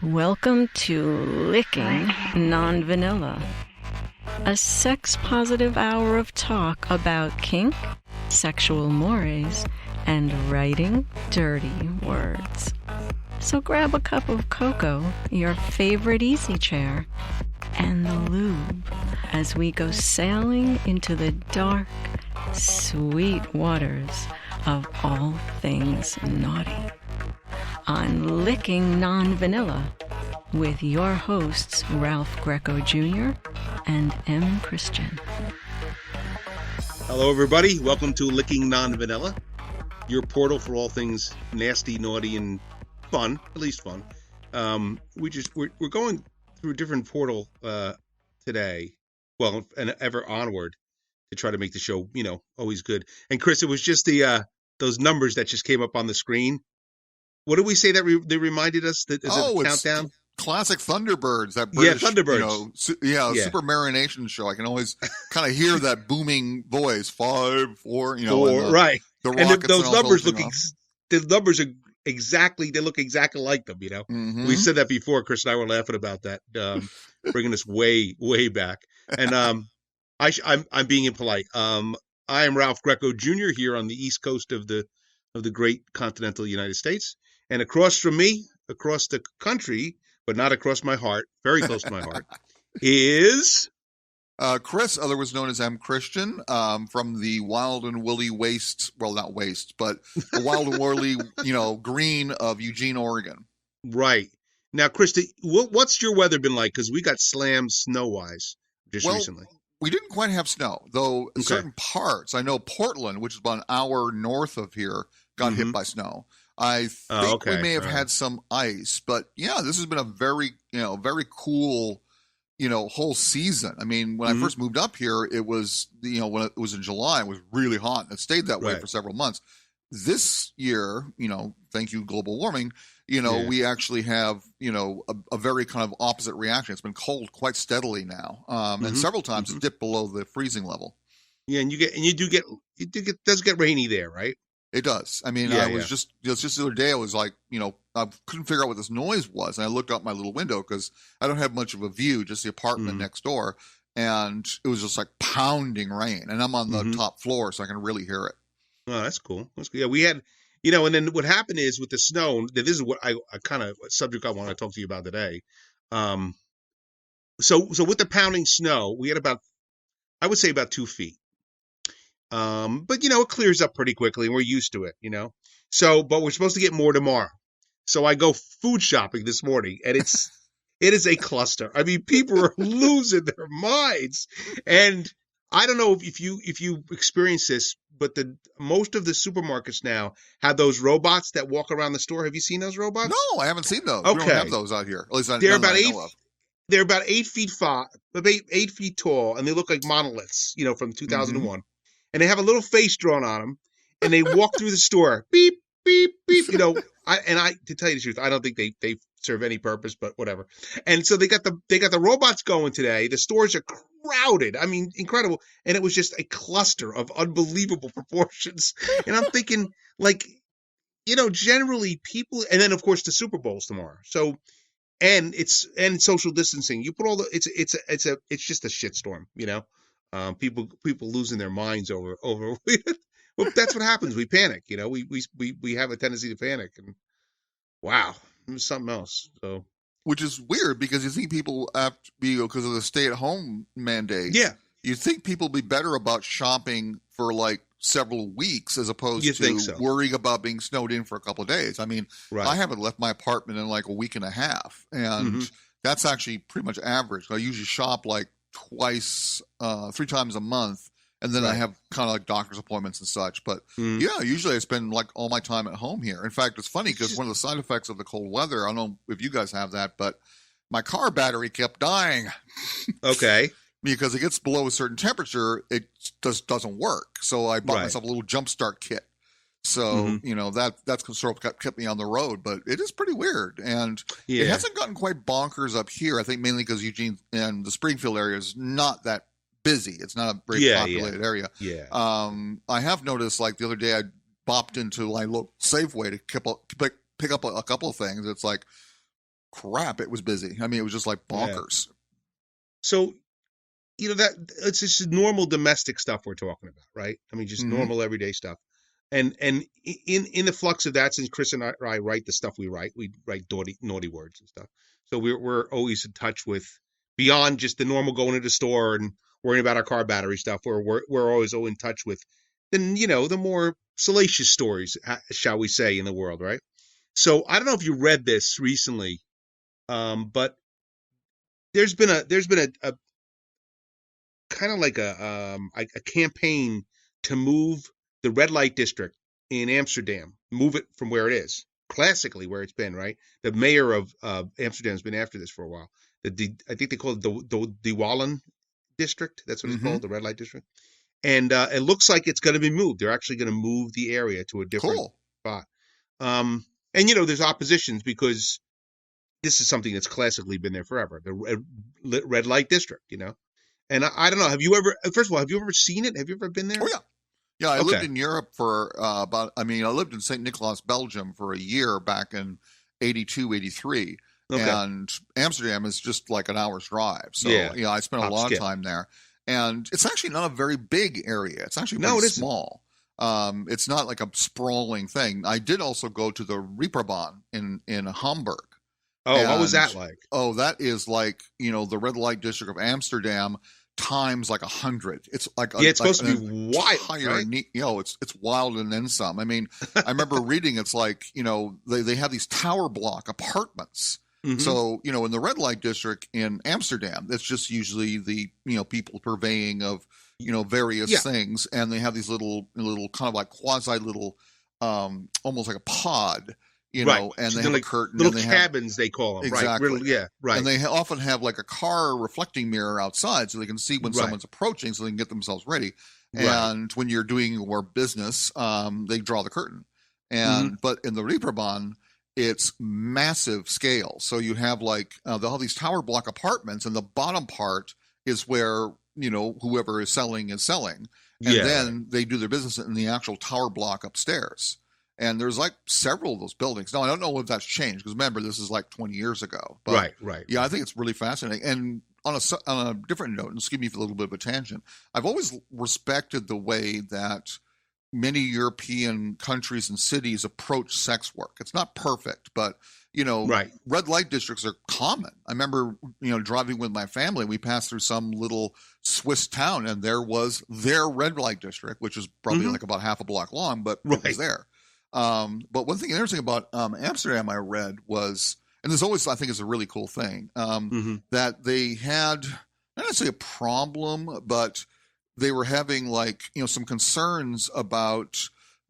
Welcome to Licking Non-Vanilla, a sex-positive hour of talk about kink, sexual mores, and writing dirty words. So grab a cup of cocoa, your favorite easy chair, and the lube as we go sailing into the dark, sweet waters of all things naughty. On Licking Non-Vanilla with your hosts Ralph Greco Jr. and M. Christian. Hello, everybody. Welcome to Licking Non-Vanilla, your portal for all things nasty, naughty, and fun. At least fun. We're going through a different portal today. Well, and ever onward to try to make the show, always good. And Chris, it was just the those numbers that just came up on the screen. What did we say that they reminded us? That is a countdown? Classic Thunderbirds. That British, Thunderbirds. Super Marination show. I can always kind of hear that booming voice. 5, 4, Four, and right. The and those numbers look. The numbers are exactly. They look exactly like them. Mm-hmm. We said that before. Chris and I were laughing about that, bringing us way back. And I'm being impolite. I am Ralph Greco Jr. here on the East Coast of the great continental United States. And across from me, across the country, but not across my heart, very close to my heart, is Chris, otherwise known as M. Christian, from the Wild and Woolly Waste. Well, not waste, but the Wild and Woolly, green of Eugene, Oregon. Right. Now, Chris, what's your weather been like? Because we got slammed snow-wise recently. We didn't quite have snow, though. In certain parts, I know Portland, which is about an hour north of here, got hit by snow. I think we may have had some ice, but yeah, this has been a very cool, whole season. I mean, when I first moved up here, it was, when it was in July, it was really hot and it stayed that way for several months. This year, thank you, global warming, we actually have, a very kind of opposite reaction. It's been cold quite steadily now. And several times it's dipped below the freezing level. Yeah. It does get rainy there, right? It does. I mean, just the other day, I was like, I couldn't figure out what this noise was. And I looked out my little window because I don't have much of a view, just the apartment next door. And it was just like pounding rain. And I'm on the top floor, so I can really hear it. Oh, that's cool. Yeah, we had, and then what happened is with the snow, this is what I kind of subject I want to talk to you about today. So with the pounding snow, we had I would say about 2 feet. But it clears up pretty quickly and we're used to it, So, but we're supposed to get more tomorrow. So I go food shopping this morning and it is a cluster. I mean, people are losing their minds. And I don't know if you experience this, but most of the supermarkets now have those robots that walk around the store. Have you seen those robots? No, I haven't seen those. Okay. We don't have those out here. At least they're about They're about 8 feet 8 feet tall, and they look like monoliths, from 2001. And they have a little face drawn on them, and they walk through the store, beep, beep, beep. To tell you the truth, I don't think they serve any purpose, but whatever. And so they got the robots going today. The stores are crowded. I mean, incredible. And it was just a cluster of unbelievable proportions. And I'm thinking, generally people, and then of course the Super Bowl's tomorrow. So, and social distancing. You put all it's just a shitstorm, People losing their minds over. Well, that's what happens. We panic, we have a tendency to panic, and wow, it was something else. So, which is weird because you think people have to be, because of the stay-at-home mandate. Yeah, you think people be better about shopping for like several weeks as opposed to worrying about being snowed in for a couple of days. I mean, I haven't left my apartment in like a week and a half, and that's actually pretty much average. I usually shop like twice, 3 times a month, and then I have kind of like doctor's appointments and such. But usually I spend like all my time at home here. In fact, it's funny because one of the side effects of the cold weather, I don't know if you guys have that, but my car battery kept dying. Okay. Because it gets below a certain temperature, it just doesn't work. So I bought myself a little jump start kit. So, that's sort of kept me on the road, but it is pretty weird. And it hasn't gotten quite bonkers up here. I think mainly because Eugene and the Springfield area is not that busy. It's not a very populated area. Yeah. I have noticed, like the other day, I bopped into like local Safeway to pick up a couple of things. It's like crap, it was busy. I mean, it was just like bonkers. Yeah. So, that it's just normal domestic stuff we're talking about, right? I mean, just normal everyday stuff. And in the flux of that, since Chris and I write the stuff we write naughty words and stuff. So we're always in touch with beyond just the normal going to the store and worrying about our car battery stuff. We're always in touch with the more salacious stories, shall we say, in the world, right? So I don't know if you read this recently, but there's been a kind of like a campaign to move the red light district in Amsterdam, move it from where it is, classically where it's been, right? The mayor of Amsterdam has been after this for a while. I think they call it the Wallen district. That's what it's called, the red light district. And it looks like it's going to be moved. They're actually going to move the area to a different spot. And there's oppositions because this is something that's classically been there forever. The red light district, And I don't know. First of all, have you ever seen it? Have you ever been there? Oh, yeah. Yeah, I lived in Europe for I lived in St. Nicholas, Belgium for a year back in 82, 83. Okay. And Amsterdam is just like an hour's drive. So, I spent a long time there. And it's actually not a very big area. It's actually pretty small. It's not like a sprawling thing. I did also go to the Reeperbahn in Hamburg. Oh, what was that like? Oh, that is like, the red light district of Amsterdam times like 100. It's like it's supposed to be wild, right? It's wild and then some. I mean, I remember reading it's like, they have these tower block apartments. So, in the red light district in Amsterdam, it's just usually the, people purveying of, various things. And they have these little kind of like quasi little, almost like a pod, right. And they have like a curtain. Little cabins, they call them. Exactly. Right. Right. And they often have like a car reflecting mirror outside so they can see when someone's approaching so they can get themselves ready. And when you're doing your business, they draw the curtain. And but in the Reeperbahn, it's massive scale. So you have like they'll have these tower block apartments, and the bottom part is where whoever is selling, and then they do their business in the actual tower block upstairs. And there's like several of those buildings. Now I don't know if that's changed because remember this is like 20 years ago. But, right. Yeah, I think it's really fascinating. And on a different note, and excuse me for a little bit of a tangent, I've always respected the way that many European countries and cities approach sex work. It's not perfect, but red light districts are common. I remember, driving with my family, we passed through some little Swiss town, and there was their red light district, which is probably like about half a block long, but it was there. But one thing interesting about Amsterdam I read was, and this always I think is a really cool thing, that they had not necessarily a problem, but they were having like, some concerns about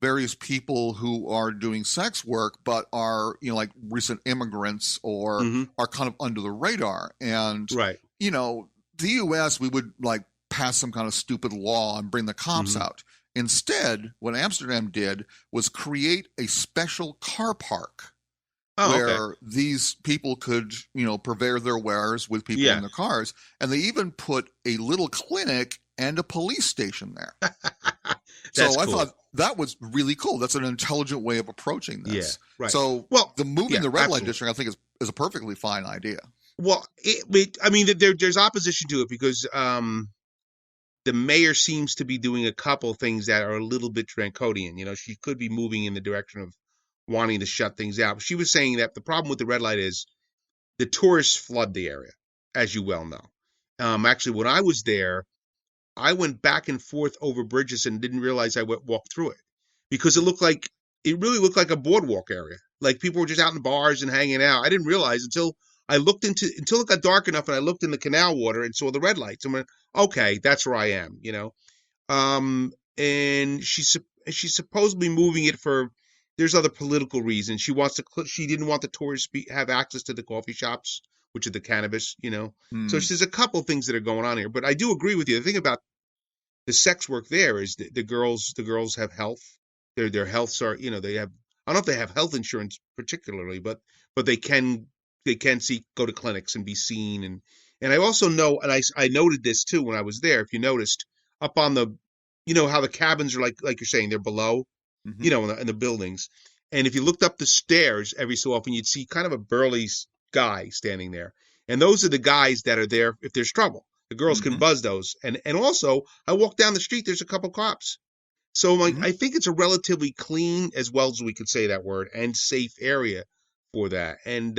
various people who are doing sex work, but are, like recent immigrants or are kind of under the radar. And, the U.S., we would like pass some kind of stupid law and bring the cops out. Instead, what Amsterdam did was create a special car park where these people could, purvey their wares with people in their cars. And they even put a little clinic and a police station there. So I thought that was really cool. That's an intelligent way of approaching this. Yeah, right. So the moving the red light district, I think, is a perfectly fine idea. Well, there's opposition to it because the mayor seems to be doing a couple things that are a little bit draconian. She could be moving in the direction of wanting to shut things out. She was saying that the problem with the red light is the tourists flood the area, as you well know. Actually, when I was there, I went back and forth over bridges and didn't realize I walked through it because it really looked like a boardwalk area. Like people were just out in bars and hanging out. I didn't realize until it got dark enough and I looked in the canal water and saw the red lights. I went, okay, that's where I am, And she's supposedly moving it for, there's other political reasons. She didn't want the tourists have access to the coffee shops, which are the cannabis, So there's a couple of things that are going on here. But I do agree with you. The thing about the sex work there is the girls have health. Their healths are, they have, I don't know if they have health insurance particularly, but they can go to clinics and be seen. And I also know, and I noted this too when I was there, if you noticed, up on the, how the cabins are like you're saying, they're below, in the buildings. And if you looked up the stairs every so often, you'd see kind of a burly guy standing there. And those are the guys that are there if there's trouble. The girls can buzz those. And also, I walk down the street, there's a couple cops. So I think it's a relatively clean, as well as we could say that word, and safe area for that. And,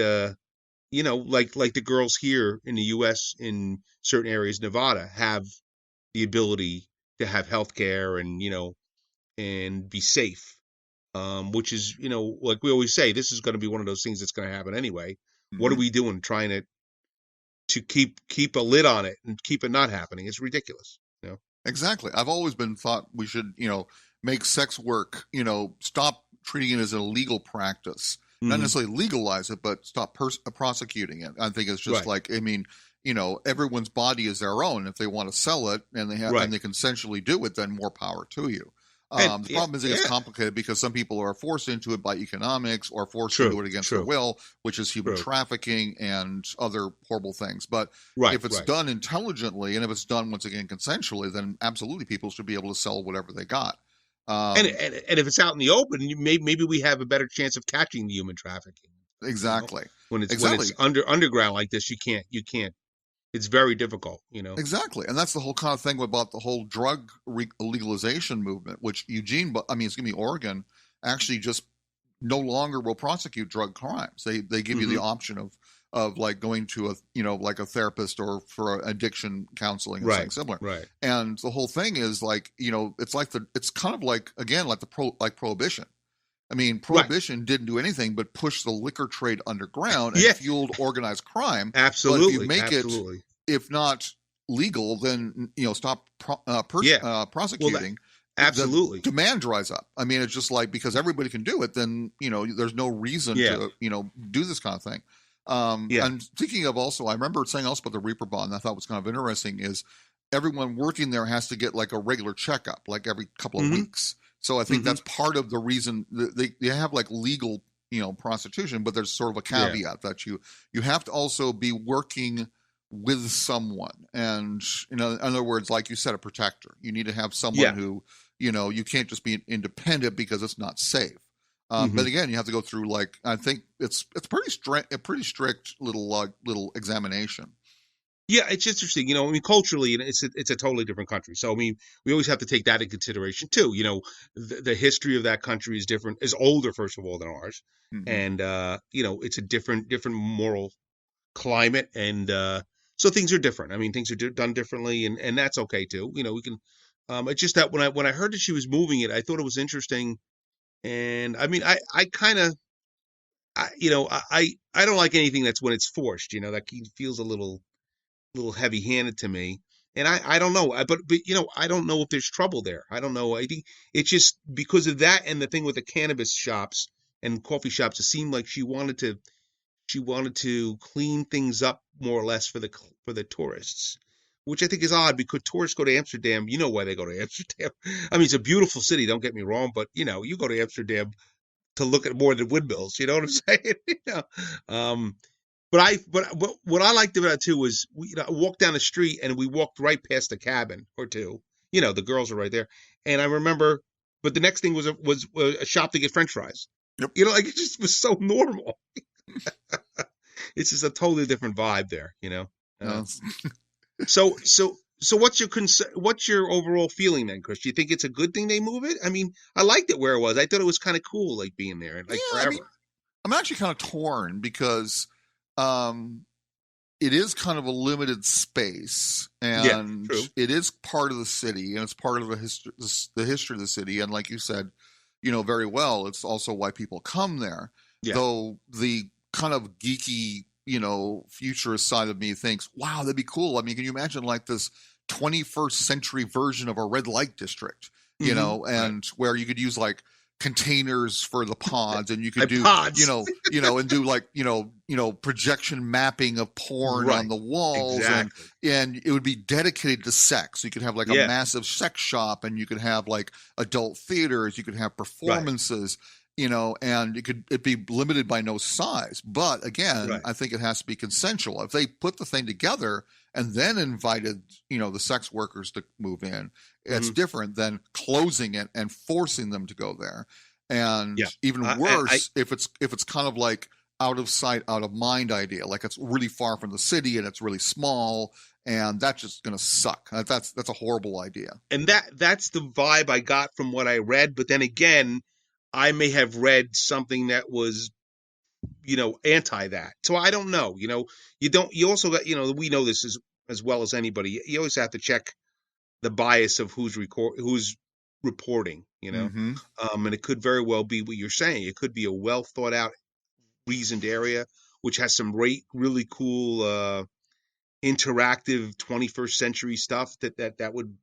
like the girls here in the U.S. in certain areas, Nevada, have the ability to have health care and, and be safe. Which is, like we always say, this is going to be one of those things that's going to happen anyway. What are we doing trying to keep a lid on it and keep it not happening? It's ridiculous. Exactly. I've always been thought we should, make sex work, stop treating it as an illegal practice, not necessarily legalize it, but stop prosecuting it. I think it's just everyone's body is their own. If they want to sell it and they have, and they consensually do it, then more power to you. The problem is it gets complicated because some people are forced into it by economics or forced to do it against their will, which is human trafficking and other horrible things. But if it's done intelligently and if it's done, once again, consensually, then absolutely people should be able to sell whatever they got. And if it's out in the open, maybe we have a better chance of catching the human trafficking. Exactly. When it's underground like this, you can't. It's very difficult, Exactly. And that's the whole kind of thing about the whole drug legalization movement, which Oregon actually just no longer will prosecute drug crimes. They give you the option of like going to a therapist or for addiction counseling or something similar. Right. And the whole thing is like, it's kind of like, again, like prohibition. I mean, prohibition didn't do anything but push the liquor trade underground and fueled organized crime. Absolutely. But if you make it, if not legal, then stop prosecuting. Absolutely. The demand dries up. I mean, it's just like because everybody can do it, then there's no reason to do this kind of thing. And thinking of also, I remember saying also about the Reaper Bond. I thought was kind of interesting is everyone working there has to get like a regular checkup, like every couple of weeks. So I think that's part of the reason they have like legal, prostitution, but there's sort of a caveat that you have to also be working with someone. And, in other words, like you said, a protector. You need to have someone who, you can't just be independent because it's not safe. But again, you have to go through like, I think it's a pretty strict little examination. Yeah, it's interesting. Culturally, it's a totally different country. So, we always have to take that in consideration too. The history of that country is different, is older, first of all, than ours. And, it's a different moral climate. And so things are different. Things are done differently, and that's okay too. We can, it's just that when I heard that she was moving it, I thought it was interesting. And I kind of, I don't like anything that's when it's forced, that feels a little heavy-handed to me, and I don't know, but I don't know if there's trouble there. I don't know. I think it's just because of that, and the thing with the cannabis shops and coffee shops. It seemed like she wanted to clean things up more or less for the tourists, which I think is odd because tourists go to Amsterdam. You know why they go to Amsterdam? It's a beautiful city. Don't get me wrong, but you go to Amsterdam to look at more than windmills. You know what I'm saying? But what I liked about it too was we walked down the street and we walked right past a cabin or two. The girls are right there, and I remember. But the next thing was a shop to get French fries. Yep. It just was so normal. It's just a totally different vibe there. So what's your overall feeling then, Chris? Do you think it's a good thing they move it? I liked it where it was. I thought it was kind of cool, like being there, like forever. I'm actually kind of torn because. It is kind of a limited space, and it is part of the city, and it's part of the history of the city. And like you said, very well, it's also why people come there. Yeah. Though the kind of geeky, futurist side of me thinks, wow, that'd be cool. Can you imagine like this 21st century version of a red light district, and where you could use like containers for the pods, and you could do pods. And do like projection mapping of porn on the walls, and it would be dedicated to sex. So you could have like a massive sex shop, and you could have like adult theaters, you could have performances, and it'd be limited by no size. But again, I think it has to be consensual. If they put the thing together and then invited the sex workers to move in, it's different than closing it and forcing them to go there. And even worse, if it's kind of like out of sight, out of mind idea. Like it's really far from the city and it's really small, and that's just going to suck. That's a horrible idea. And that's the vibe I got from what I read. But then again, I may have read something that was, anti that. So I don't know. You also got, we know this as well as anybody. You always have to check the bias of who's reporting, Mm-hmm. and it could very well be what you're saying. It could be a well thought out, reasoned area, which has some really cool, interactive 21st century stuff that would,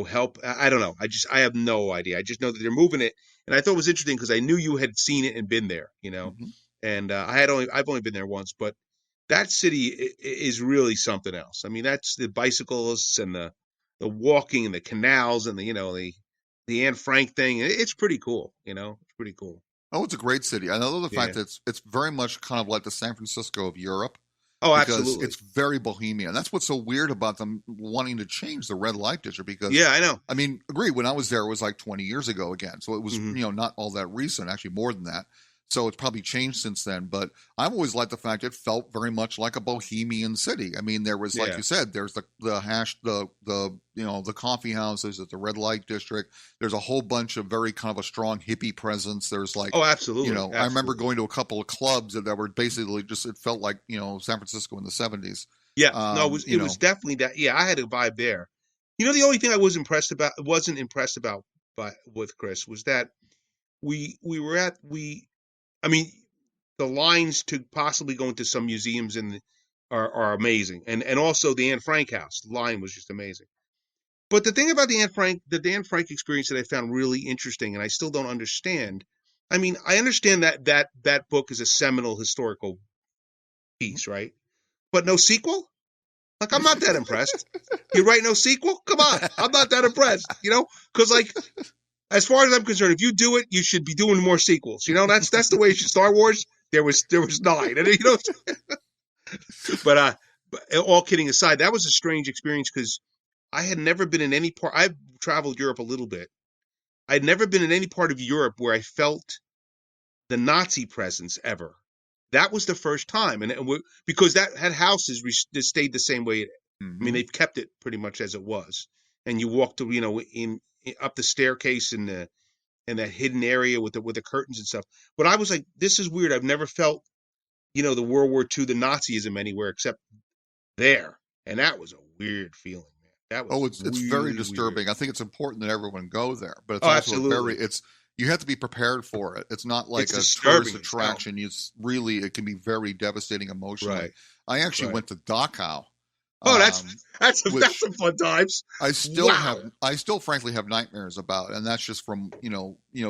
help. I don't know. I have no idea. I just know that they're moving it. And I thought it was interesting because I knew you had seen it and been there, Mm-hmm. and I've only been there once, but that city is really something else. I mean, that's the bicyclists and the walking and the canals and the Anne Frank thing. It's pretty cool. It's pretty cool. Oh, it's a great city. I love the Yeah. fact that it's very much kind of like the San Francisco of Europe. Oh, Because absolutely. it's very bohemian. That's what's so weird about them wanting to change the red light district. Because Yeah, I know. I mean, agree. When I was there, it was like 20 years ago again, so it was Mhm. not all that recent. Actually, more than that. So it's probably changed since then. But I've always liked the fact it felt very much like a bohemian city. I mean, there was, like Yeah. you said, there's the coffee houses at the red light district. There's a whole bunch of very kind of a strong hippie presence. There's like, Oh, absolutely. I remember Absolutely. going to a couple of clubs that were basically just, it felt like San Francisco in the 70s. Yeah. No, it was definitely that. Yeah, I had a vibe there. The only thing I wasn't impressed about with Chris was that we were at we I mean, the lines to possibly go into some museums are amazing, and also the Anne Frank house. The line was just amazing. But the thing about the Anne Frank experience that I found really interesting, and I still don't understand. I mean, I understand that book is a seminal historical piece, right? But no sequel. Like, I'm not that impressed. You write no sequel? Come on, I'm not that impressed. Because like, as far as I'm concerned, if you do it, you should be doing more sequels. That's the way it should. Star Wars, there was 9, and but all kidding aside, that was a strange experience because I had never been in any part. I've traveled Europe a little bit. I'd never been in any part of Europe where I felt the Nazi presence ever. That was the first time, because that had houses that stayed the same way. I mean, Mm-hmm. they've kept it pretty much as it was, and you walked, in up the staircase in that hidden area with the curtains and stuff. But I was like, this is weird. I've never felt, the World War II, the Nazism anywhere except there, and that was a weird feeling, man. That was Oh, it's very really weird. disturbing. I think it's important that everyone go there, but it's Oh, also absolutely. you have to be prepared for it. It's not like It's a tourist disturbing as hell. attraction. It can be very devastating emotionally. Right. I actually Right. went to Dachau, Oh, that's um, that's that's which some fun times. Wow. I still frankly have nightmares about, and that's just from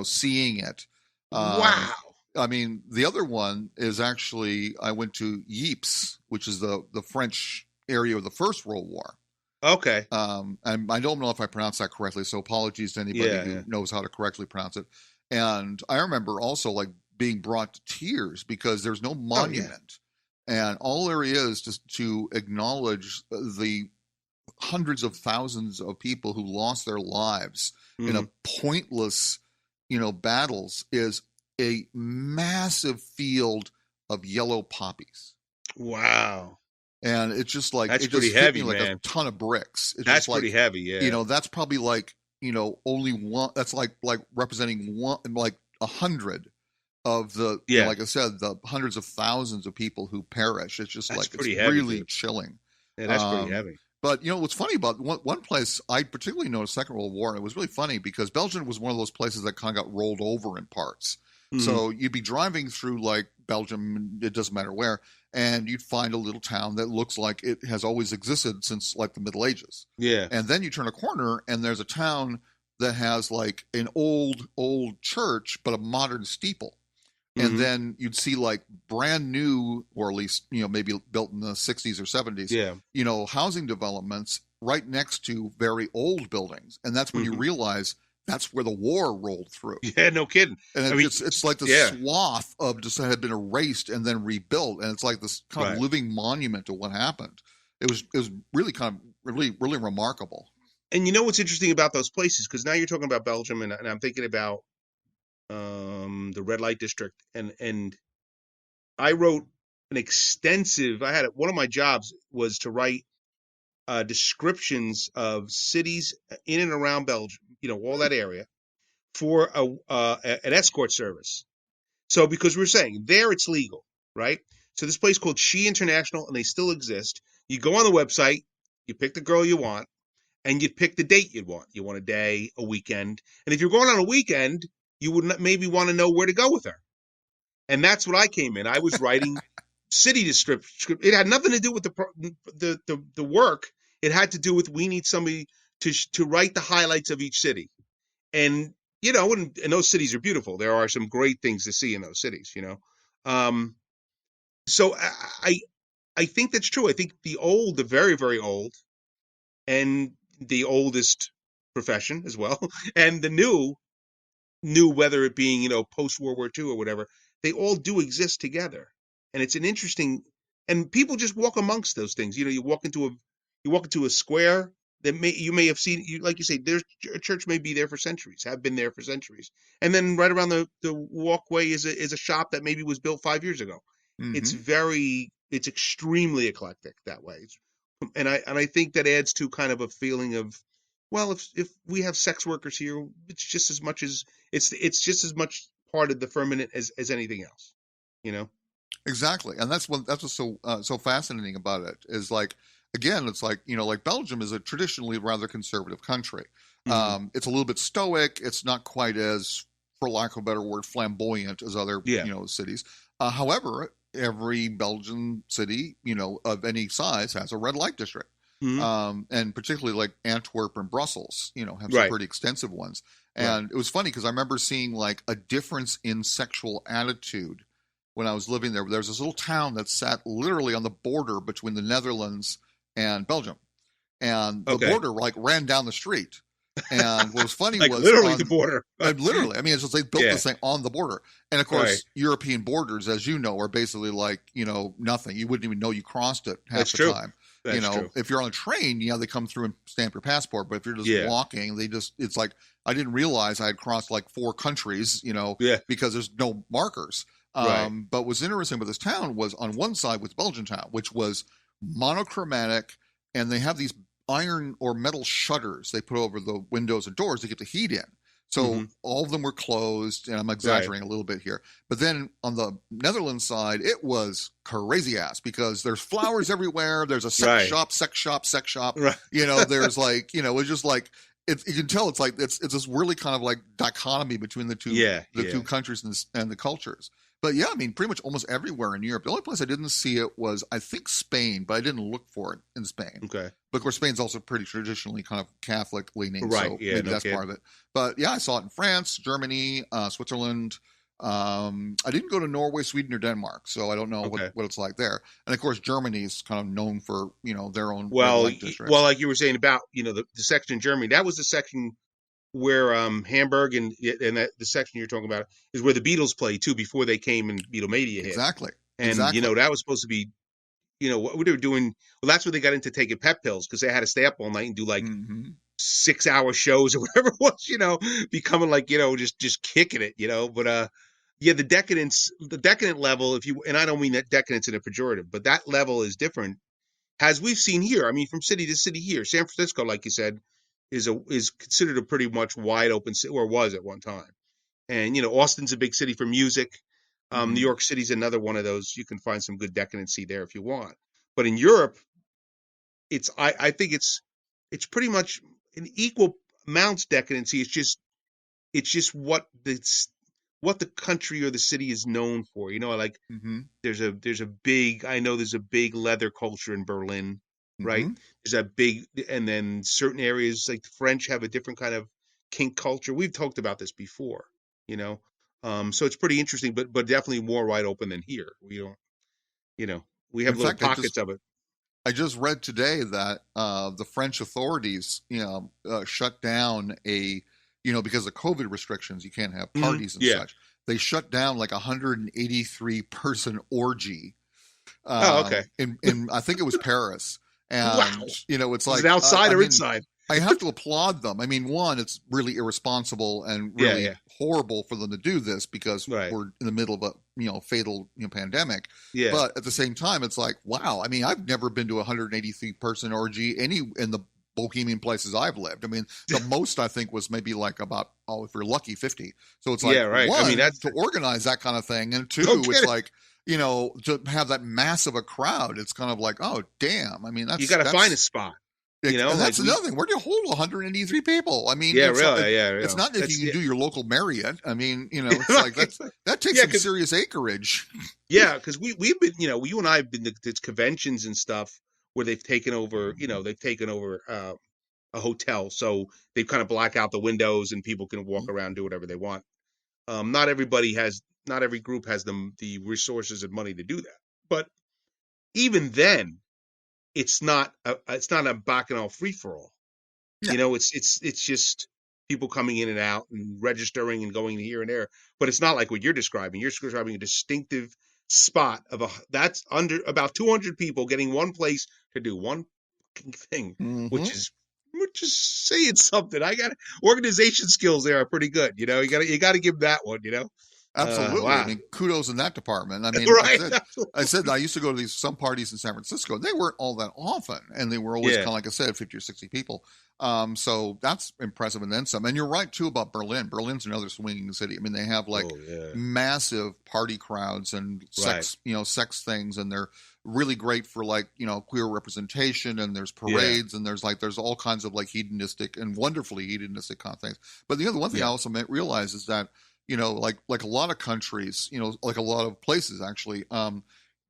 seeing it. Um, Wow. I mean, the other one is actually I went to Ypres, which is the French area of the First World War. Okay. And I don't know if I pronounced that correctly, so apologies to anybody Yeah. who Yeah. knows how to correctly pronounce it. And I remember also like being brought to tears because there's no Oh, yeah. monument, and all there is just to acknowledge the hundreds of thousands of people who lost their lives in a Mhm. pointless, battles is a massive field of yellow poppies. Wow. And it's just like That's it pretty just hit me heavy, like a man. ton of bricks. It's That's just pretty like, heavy. Yeah. that's probably like, only one. That's like representing one, like 100 of the, Yeah. like I said, the hundreds of thousands of people who perish. It's just That's like it's pretty heavy, really dude. chilling. Yeah, that's pretty Um, heavy. but what's funny about one place I particularly noticed Second World War, and it was really funny because Belgium was one of those places that kind of got rolled over in parts. Mhm. So you'd be driving through like Belgium, it doesn't matter where, and you'd find a little town that looks like it has always existed since like the Middle Ages. Yeah. And then you turn a corner and there's a town that has like an old church, but a modern steeple. And Mhm. then you'd see like brand new, or at least, maybe built in the 60s or 70s, Yeah. housing developments right next to very old buildings. And that's when you Mhm. realize that's where the war rolled through. Yeah. No kidding. And I mean, it's like the yeah. swath of just had been erased and then rebuilt. And it's like this kind Right. of living monument to what happened. It was really kind of really, really remarkable. And you know what's interesting about those places? Because now you're talking about Belgium, and I'm thinking about the red light district, and I wrote an extensive. One of my jobs was to write descriptions of cities in and around Belgium, all that area, for an escort service. So because we're saying there it's legal, right? So this place called She International, and they still exist. You go on the website, you pick the girl you want, and you pick the date you'd want. You want a day, a weekend, and if you're going on a weekend, you would maybe want to know where to go with her. And that's what I came in. I was writing city description. It had nothing to do with the work. It had to do with we need somebody to write the highlights of each city. And and those cities are beautiful. There are some great things to see in those cities. So I think that's true. I think the very very old, and the oldest profession as well, and the new, whether it being post World War II or whatever, they all do exist together, and it's an interesting. And people just walk amongst those things. You walk into a square that you may have seen. Like you say, there's a church may be there for centuries, have been there for centuries, and then right around the walkway is a shop that maybe was built 5 years ago. Mm-hmm. It's extremely eclectic that way, and I think that adds to kind of a feeling of, well, if we have sex workers here, it's just as much part of the firmament as anything else, Exactly, and that's what's so fascinating about it is, like, again, it's like, like Belgium is a traditionally rather conservative country. Mm-hmm. It's a little bit stoic. It's not quite as, for lack of a better word, flamboyant as other cities. However, every Belgian city of any size has a red light district. Mm-hmm. And particularly like Antwerp and Brussels, have some pretty extensive ones. And it was funny because I remember seeing like a difference in sexual attitude when I was living there. There's this little town that sat literally on the border between the Netherlands and Belgium, and the border like ran down the street. And what was funny like was literally the border. Literally, I mean, it's just they built this thing on the border. And of course, European borders, as you know, are basically like nothing. You wouldn't even know you crossed it half the time. That's true. If you're on a train, they come through and stamp your passport. But if you're just walking, it's like, I didn't realize I had crossed like 4 countries, because there's no markers. But what's interesting about this town was on one side was Belgian town, which was monochromatic, and they have these iron or metal shutters they put over the windows and doors to get the heat in. So all of them were closed, and I'm exaggerating a little bit here. But then on the Netherlands side, it was crazy ass because there's flowers everywhere. There's a sex shop. Right. There's like, it's just like, you can tell it's like, it's this really kind of like dichotomy between the two countries and the cultures. But yeah, I mean, pretty much almost everywhere in Europe. The only place I didn't see it was, I think, Spain, but I didn't look for it in Spain. Okay. But of course, Spain's also pretty traditionally kind of Catholic leaning, so maybe that's part of it. But yeah, I saw it in France, Germany, Switzerland. I didn't go to Norway, Sweden, or Denmark, so I don't know what it's like there. And of course, Germany is kind of known for their own districts. Well, like you were saying about the section in Germany, that was the section where Hamburg and the section you're talking about is where the Beatles played too before they came and Beatlemania hit. Exactly. And that was supposed to be, what they were doing. Well, that's where they got into taking pep pills because they had to stay up all night and do like 6-hour shows or whatever it was. Becoming like just kicking it. But the decadent level. And I don't mean that decadence in a pejorative, but that level is different, as we've seen here. I mean, from city to city here, San Francisco, like you said, is considered a pretty much wide open city, or was at one time. And Austin's a big city for music. New York City's another one of those. You can find some good decadency there if you want. But in Europe, I think it's pretty much an equal amounts decadency. It's just what the country or the city is known for. There's a big leather culture in Berlin. Right. There's a big, and then certain areas like the French have a different kind of kink culture. We've talked about this before, so it's pretty interesting, but definitely more wide open than here. We don't, we have little pockets of it. I just read today that the French authorities, shut down because of COVID restrictions, you can't have parties and such. They shut down like 183 person orgy. In I think it was Paris. And, it's like, is it outside or inside? I have to applaud them. I mean, one, it's really irresponsible and really horrible for them to do this because we're in the middle of a fatal pandemic. Yeah. But at the same time, it's like, wow. I mean, I've never been to a 183 person orgy in the bohemian places I've lived. I mean, the most I think was maybe like about, if you're lucky, 50. So it's like, right. one, I mean, that's to organize that kind of thing, and two, it's like, to have that massive a crowd, it's kind of like, oh damn. I mean, you got to find a spot. And that's another thing. Where do you hold 183 people? I mean, it's not if you can do your local Marriott. I mean, it's like that takes some serious acreage. Yeah, because we've been, you and I have been to conventions and stuff where they've taken over, a hotel, so they kind of black out the windows and people can walk around, do whatever they want. Not every group has the resources and money to do that. But even then, it's not a bacchanal free for all. Yeah. It's just people coming in and out and registering and going here and there. But it's not like what you're describing. You're describing a distinctive spot that's under about 200 people getting one place to do one thing, which is saying something. Organization skills there are pretty good. You got to give that one. Absolutely. Wow. I mean, kudos in that department. I mean, right. I said I used to go to some parties in San Francisco. They weren't all that often, and they were always kind of, like I said, 50 or 60 people. So that's impressive, and then some. And you're right too about Berlin. Berlin's another swinging city. I mean, they have massive party crowds and sex, sex things, and they're really great for queer representation. And there's parades, and there's all kinds of hedonistic and wonderfully hedonistic kind of things. But the one thing I also realize is that, like a lot of countries, like a lot of places actually,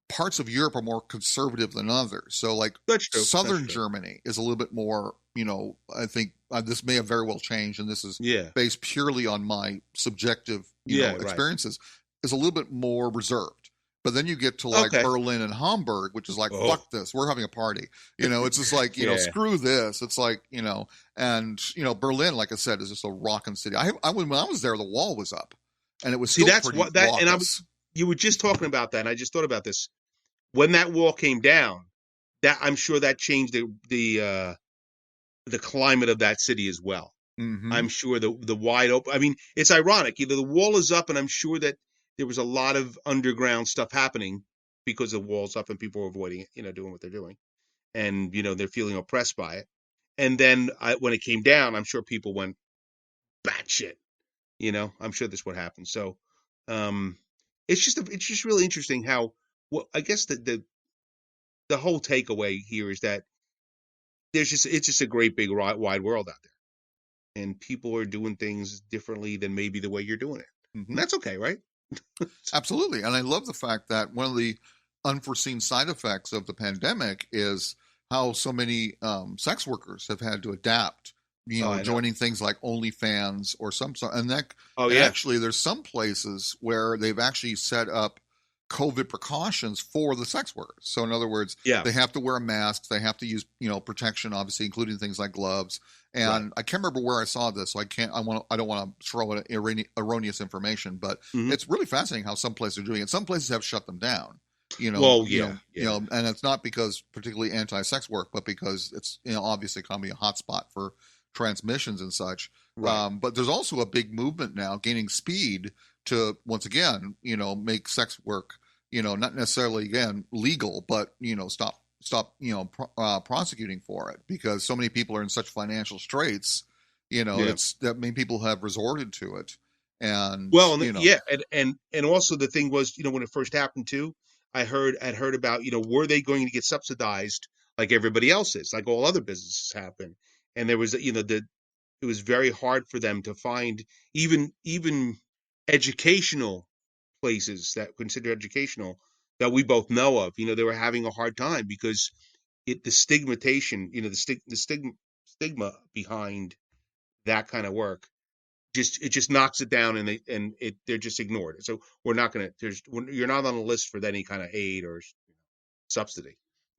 parts of Europe are more conservative than others. So Southern Germany is a little bit more, I think this may have very well changed, and this is based purely on my subjective, experiences, is a little bit more reserved. But then you get to Berlin and Hamburg, which is fuck this, we're having a party. It's just screw this. It's and Berlin, like I said, is just a rocking city. When I was there, the wall was up, and it was still pretty raucous. You were just talking about that, and I just thought about this. When that wall came down, that I'm sure that changed the climate of that city as well. Mm-hmm. I'm sure the wide open. I mean, it's ironic. The wall is up, and I'm sure that there was a lot of underground stuff happening because the wall's up and people are avoiding it, doing what they're doing, and they're feeling oppressed by it. And then when it came down, I'm sure people went batshit. I'm sure that's what happened. So, it's just really interesting how. Well, I guess the whole takeaway here is that it's just a great big wide world out there, and people are doing things differently than maybe the way you're doing it. Mm-hmm. And that's okay, right? Absolutely, and I love the fact that one of the unforeseen side effects of the pandemic is how so many sex workers have had to adapt. Joining things like OnlyFans or actually, there's some places where they've actually set up COVID precautions for the sex workers. So in other words, they have to wear a mask. They have to use, protection, obviously, including things like gloves. And I can't remember where I saw this, so I don't want to throw in erroneous information, but it's really fascinating how some places are doing it. Some places have shut them down. And it's not because particularly anti-sex work, but because it's, obviously can be a hotspot for transmissions and such. Right. But there's also a big movement now gaining speed to, once again, make sex work, not necessarily, again, legal, but, stop, prosecuting for it, because so many people are in such financial straits, it's that many people have resorted to it. And and also the thing was, when it first happened too, I'd heard about, were they going to get subsidized like everybody else is, like all other businesses have been? And there was, it was very hard for them to find even educational places that consider educational that we both know of. They were having a hard time because the stigmatization, the stigma behind that kind of work just knocks it down, and they're just ignored. So you're not on the list for any kind of aid or subsidy.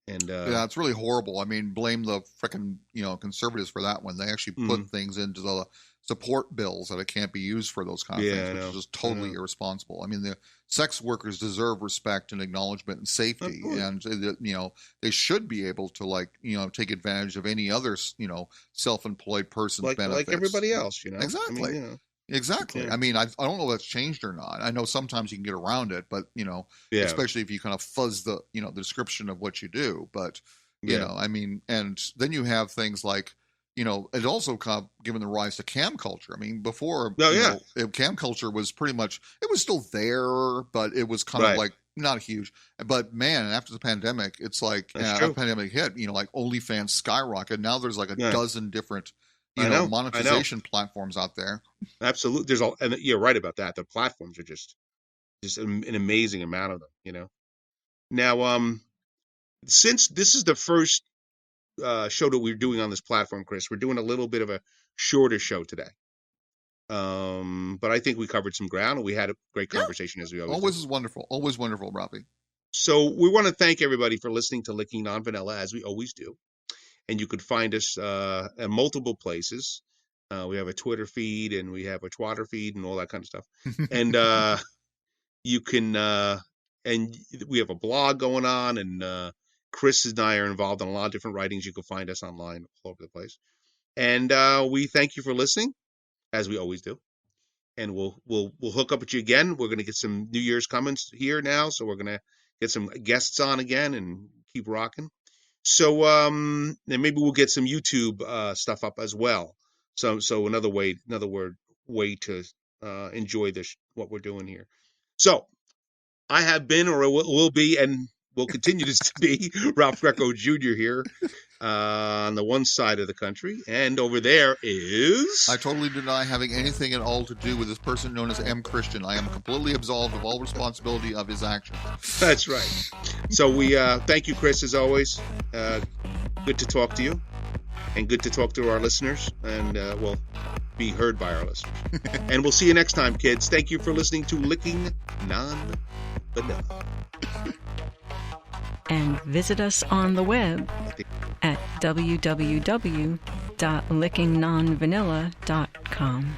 And it's really horrible. I mean, blame the frickin' conservatives for that one. They actually put things into the support bills that it can't be used for those kind of things, which is just totally irresponsible. I mean, the sex workers deserve respect and acknowledgement and safety, and they should be able to take advantage of any other self-employed person's benefits, like everybody else. Exactly. Exactly. Yeah. I mean, I don't know if that's changed or not. I know sometimes you can get around it, but especially if you kind of fuzz the the description of what you do. But I mean, and then you have things like it also kind of given the rise to cam culture. I mean, before cam culture was pretty much, it was still there, but it was kind of like not huge. But man, after the pandemic, it's like after the pandemic hit, like OnlyFans skyrocket. Now there's like a dozen different monetization platforms out there. Absolutely. And you're right about that. The platforms are just an amazing amount of them, Now, since this is the first show that we're doing on this platform, Chris, we're doing a little bit of a shorter show today. But I think we covered some ground, and we had a great conversation as we always do. Is wonderful. Always wonderful, Robbie. So we want to thank everybody for listening to Licking Non-Vanilla, as we always do. And you could find us at multiple places. We have a Twitter feed, and we have a Twitter feed, and all that kind of stuff. And you can, and we have a blog going on, and Chris and I are involved in a lot of different writings. You can find us online all over the place. And we thank you for listening, as we always do. And we'll hook up with you again. We're going to get some New Year's comments here now, so we're going to get some guests on again and keep rocking. So then maybe we'll get some YouTube stuff up as well. So another way to enjoy what we're doing here. So I have been, or will be, and will continue to be Ralph Greco Jr. here on the one side of the country, and over there is... I totally deny having anything at all to do with this person known as M. Christian. I am completely absolved of all responsibility of his actions. That's right. So we thank you, Chris, as always. Good to talk to you, and good to talk to our listeners, and we'll be heard by our listeners. And we'll see you next time, kids. Thank you for listening to Licking Non-Vanilla. And visit us on the web at www.lickingnonvanilla.com.